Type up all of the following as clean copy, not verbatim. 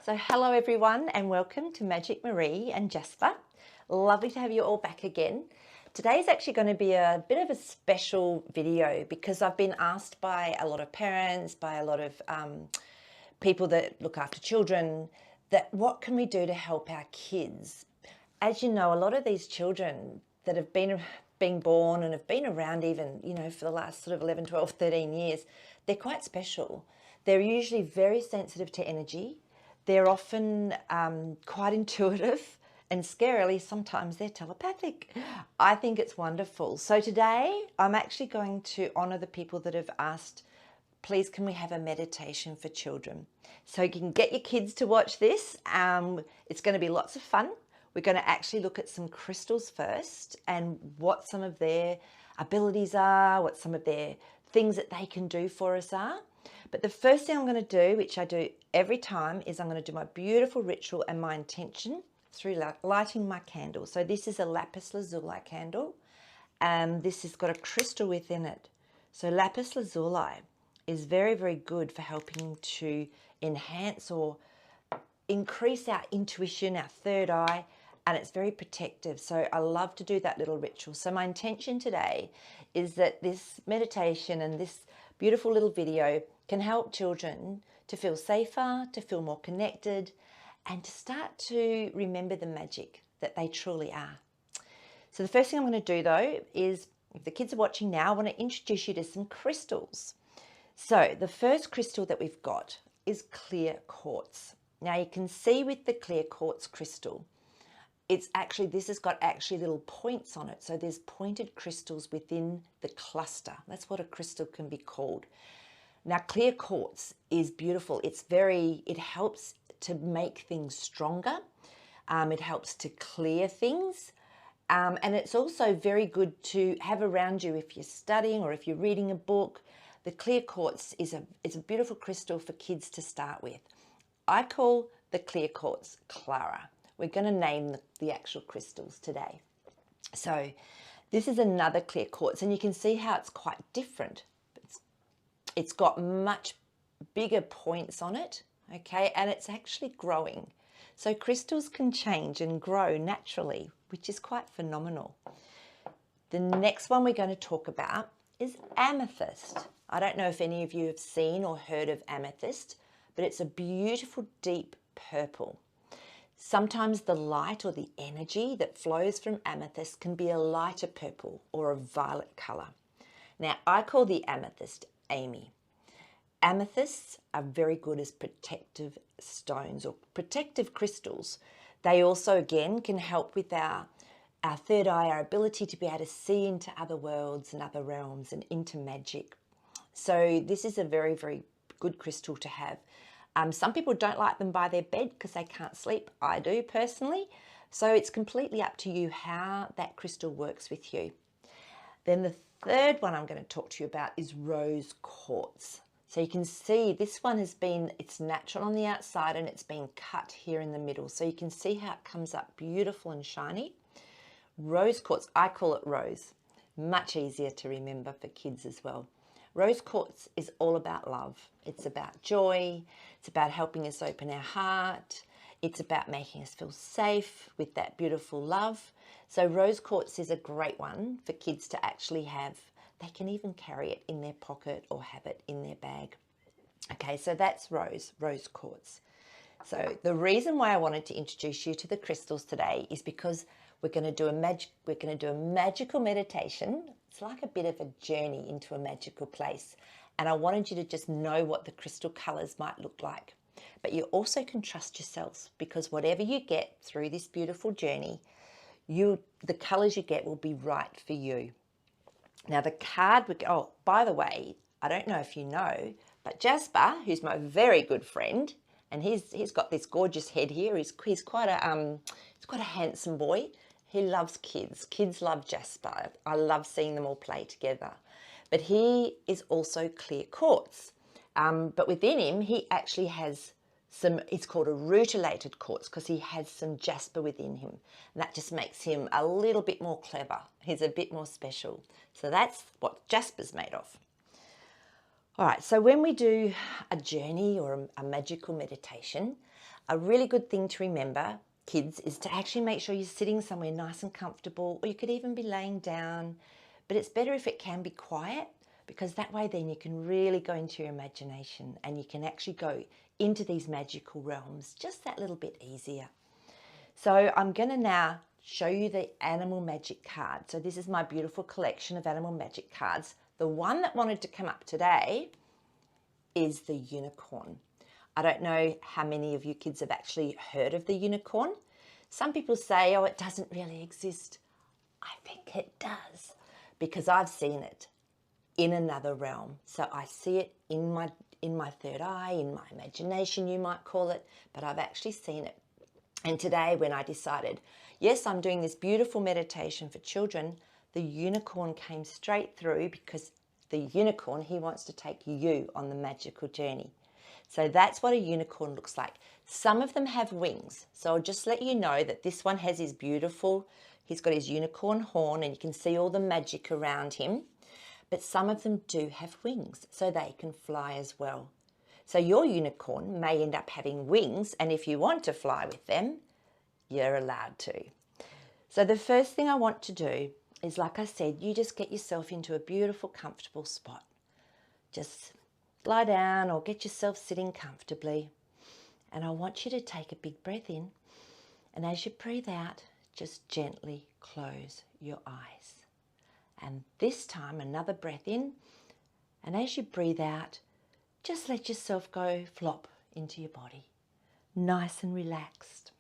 So hello everyone and welcome to Magic Marie and Jasper. Lovely to have you all back again. Today's actually going to be a bit of a special video because I've been asked by a lot of parents, by a lot of people that look after children, that what can we do to help our kids? As you know, a lot of these children that have been born and have been around even, for the last sort of 11, 12, 13 years, they're quite special. They're usually very sensitive to energy. They're often quite intuitive, and scarily, sometimes they're telepathic. I think it's wonderful. So today, I'm actually going to honour the people that have asked, please can we have a meditation for children? So you can get your kids to watch this. It's going to be lots of fun. We're going to actually look at some crystals first and what some of their abilities are, what some of their things that they can do for us are. But the first thing I'm going to do, which I do every time, is I'm going to do my beautiful ritual and my intention through lighting my candle. So this is a lapis lazuli candle, and this has got a crystal within it. So lapis lazuli is very, very good for helping to enhance or increase our intuition, our third eye, and it's very protective. So I love to do that little ritual. So my intention today is that this meditation and this beautiful little video can help children to feel safer, to feel more connected, and to start to remember the magic that they truly are. So the first thing I'm going to do though is, if the kids are watching now, I want to introduce you to some crystals. So the first crystal that we've got is clear quartz. Now you can see with the clear quartz crystal, this has got actually little points on it. So there's pointed crystals within the cluster. That's what a crystal can be called. Now clear quartz is beautiful. It helps to make things stronger. It helps to clear things. And it's also very good to have around you if you're studying or if you're reading a book. The clear quartz is a beautiful crystal for kids to start with. I call the clear quartz Clara. We're going to name the actual crystals today. So this is another clear quartz, and you can see how it's quite different. It's got much bigger points on it, okay, and it's actually growing. So crystals can change and grow naturally, which is quite phenomenal. The next one we're going to talk about is amethyst. I don't know if any of you have seen or heard of amethyst, but it's a beautiful deep purple. Sometimes the light or the energy that flows from amethyst can be a lighter purple or a violet colour. Now, I call the amethyst Amy. Amethysts are very good as protective stones or protective crystals. They also, again, can help with our third eye, our ability to be able to see into other worlds and other realms and into magic. So this is a very, very good crystal to have. Some people don't like them by their bed because they can't sleep. I do personally. So it's completely up to you how that crystal works with you. Then the third one I'm going to talk to you about is rose quartz. So you can see this one it's natural on the outside and it's been cut here in the middle. So you can see how it comes up beautiful and shiny. Rose quartz, I call it rose. Much easier to remember for kids as well. Rose quartz is all about love. It's about joy. It's about helping us open our heart. It's about making us feel safe with that beautiful love. So rose quartz is a great one for kids to actually have. They can even carry it in their pocket or have it in their bag. Okay, so that's rose quartz. So the reason why I wanted to introduce you to the crystals today is because we're going to do a magical meditation. It's like a bit of a journey into a magical place. And I wanted you to just know what the crystal colours might look like. But you also can trust yourselves, because whatever you get through this beautiful journey, the colours you get will be right for you. Now the card, oh, by the way, I don't know if you know, but Jasper, who's my very good friend, and he's got this gorgeous head here. He's quite a handsome boy. He loves kids. Kids love Jasper. I love seeing them all play together. But he is also clear quartz. But within him, he actually has it's called a rutilated quartz because he has some jasper within him. And that just makes him a little bit more clever. He's a bit more special. So that's what jasper's made of. All right, so when we do a journey or a magical meditation, A really good thing to remember, kids, is to actually make sure you're sitting somewhere nice and comfortable, or you could even be laying down, but it's better if it can be quiet, because that way then you can really go into your imagination and you can actually go into these magical realms just that little bit easier. So I'm going to now show you the animal magic card. So this is my beautiful collection of animal magic cards. The one that wanted to come up today is the unicorn. I don't know how many of you kids have actually heard of the unicorn. Some people say, oh, it doesn't really exist. I think it does, because I've seen it in another realm. So I see it in my third eye, in my imagination, you might call it, but I've actually seen it. And today when I decided, yes, I'm doing this beautiful meditation for children, the unicorn came straight through, because the unicorn, he wants to take you on the magical journey. So that's what a unicorn looks like. Some of them have wings. So I'll just let you know that this one has his beautiful, he's got his unicorn horn and you can see all the magic around him. But some of them do have wings, so they can fly as well. So your unicorn may end up having wings, and if you want to fly with them, you're allowed to. So the first thing I want to do is, like I said, you just get yourself into a beautiful, comfortable spot. Just lie down or get yourself sitting comfortably. And I want you to take a big breath in. And as you breathe out, just gently close your eyes. And this time, another breath in. And as you breathe out, just let yourself go flop into your body. Nice and relaxed.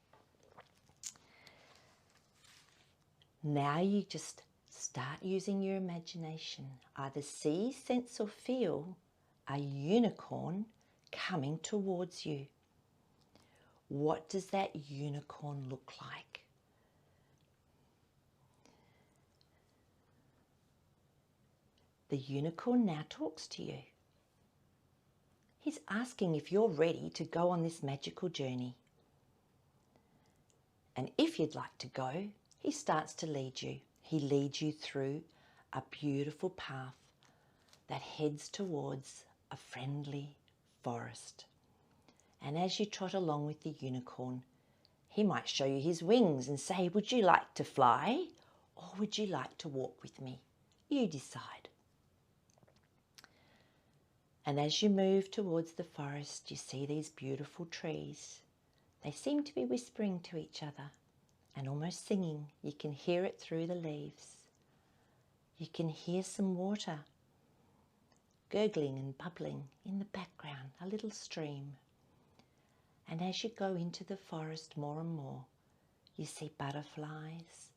Now you just start using your imagination. Either see, sense or feel a unicorn coming towards you. What does that unicorn look like? The unicorn now talks to you. He's asking if you're ready to go on this magical journey. And if you'd like to go, he starts to lead you. He leads you through a beautiful path that heads towards a friendly forest. And as you trot along with the unicorn, he might show you his wings and say, would you like to fly or would you like to walk with me? You decide. And as you move towards the forest, you see these beautiful trees. They seem to be whispering to each other and almost singing. You can hear it through the leaves. You can hear some water gurgling and bubbling in the background, a little stream. And as you go into the forest more and more, you see butterflies,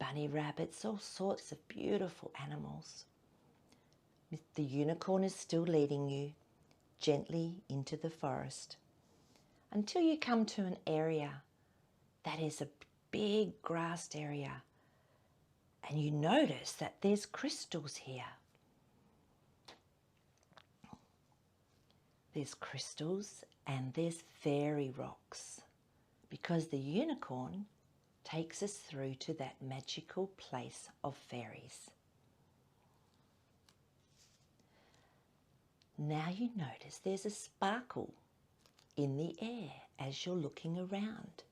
bunny rabbits, all sorts of beautiful animals. The unicorn is still leading you gently into the forest until you come to an area that is a big grassed area, and you notice that there's crystals here. There's crystals and there's fairy rocks, because the unicorn takes us through to that magical place of fairies. Now you notice there's a sparkle in the air as you're looking around.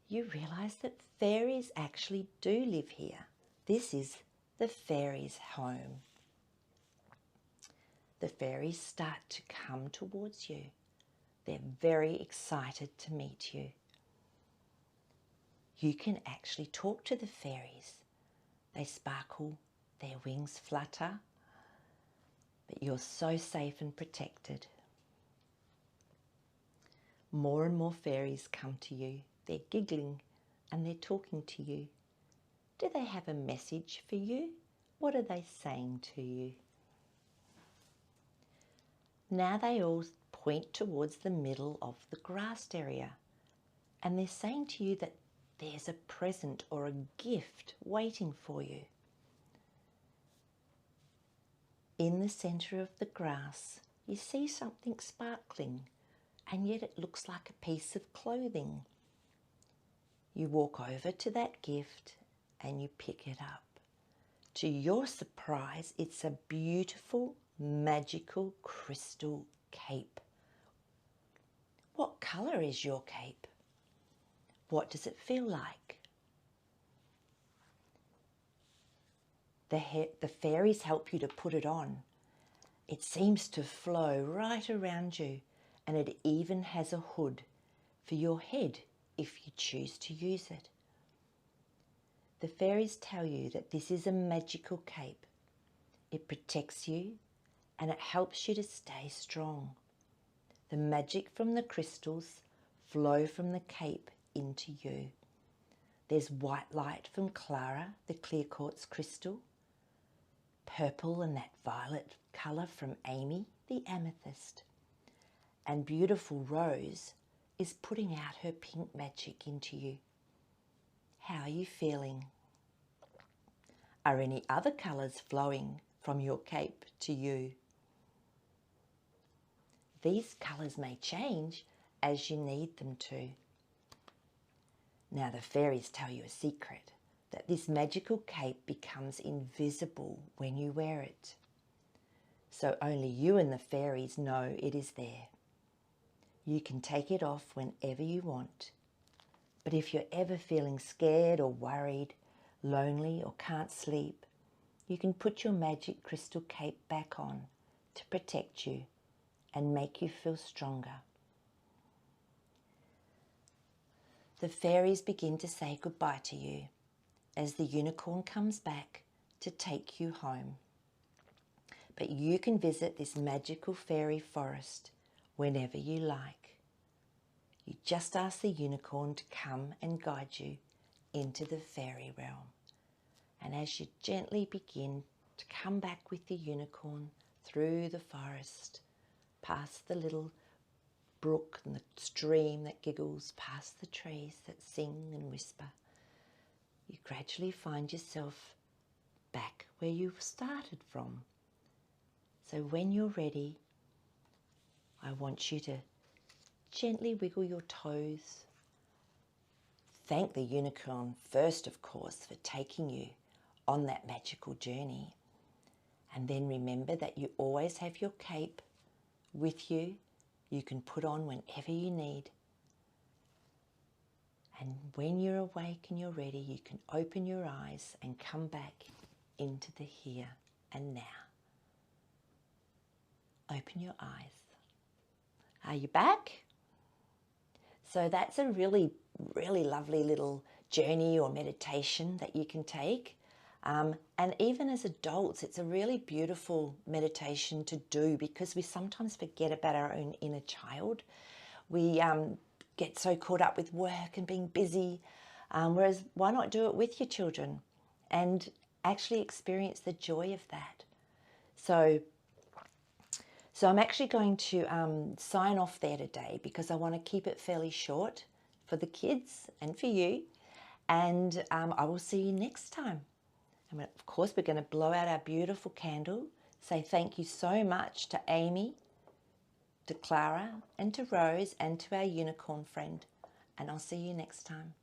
You realise that fairies actually do live here. This is the fairies' home. The fairies start to come towards you. They're very excited to meet you. You can actually talk to the fairies. They sparkle, their wings flutter, but you're so safe and protected. More and more fairies come to you. They're giggling and they're talking to you. Do they have a message for you? What are they saying to you? Now they all point towards the middle of the grassed area, and they're saying to you that there's a present or a gift waiting for you. In the centre of the grass, you see something sparkling, and yet it looks like a piece of clothing. You walk over to that gift and you pick it up. To your surprise, it's a beautiful, magical crystal cape colour is your cape? What does it feel like? The fairies help you to put it on. It seems to flow right around you, and it even has a hood for your head if you choose to use it. The fairies tell you that this is a magical cape. It protects you and it helps you to stay strong. The magic from the crystals flow from the cape into you. There's white light from Clara, the clear quartz crystal, purple and that violet colour from Amy, the amethyst, and beautiful Rose is putting out her pink magic into you. How are you feeling? Are any other colours flowing from your cape to you? These colours may change as you need them to. Now the fairies tell you a secret, that this magical cape becomes invisible when you wear it. So only you and the fairies know it is there. You can take it off whenever you want. But if you're ever feeling scared or worried, lonely or can't sleep, you can put your magic crystal cape back on to protect you and make you feel stronger. The fairies begin to say goodbye to you as the unicorn comes back to take you home. But you can visit this magical fairy forest whenever you like. You just ask the unicorn to come and guide you into the fairy realm. And as you gently begin to come back with the unicorn through the forest, past the little brook and the stream that giggles, past the trees that sing and whisper, you gradually find yourself back where you started from. So when you're ready, I want you to gently wiggle your toes. Thank the unicorn first, of course, for taking you on that magical journey. And then remember that you always have your cape with you. You can put on whenever you need. And when you're awake and you're ready, you can open your eyes and come back into the here and now. Open your eyes. Are you back? So that's a really, really lovely little journey or meditation that you can take. And even as adults, it's a really beautiful meditation to do because we sometimes forget about our own inner child. We get so caught up with work and being busy, whereas why not do it with your children and actually experience the joy of that? So I'm actually going to sign off there today because I want to keep it fairly short for the kids and for you. And I will see you next time. And of course, we're going to blow out our beautiful candle, say thank you so much to Amy, to Clara, and to Rose, and to our unicorn friend. And I'll see you next time.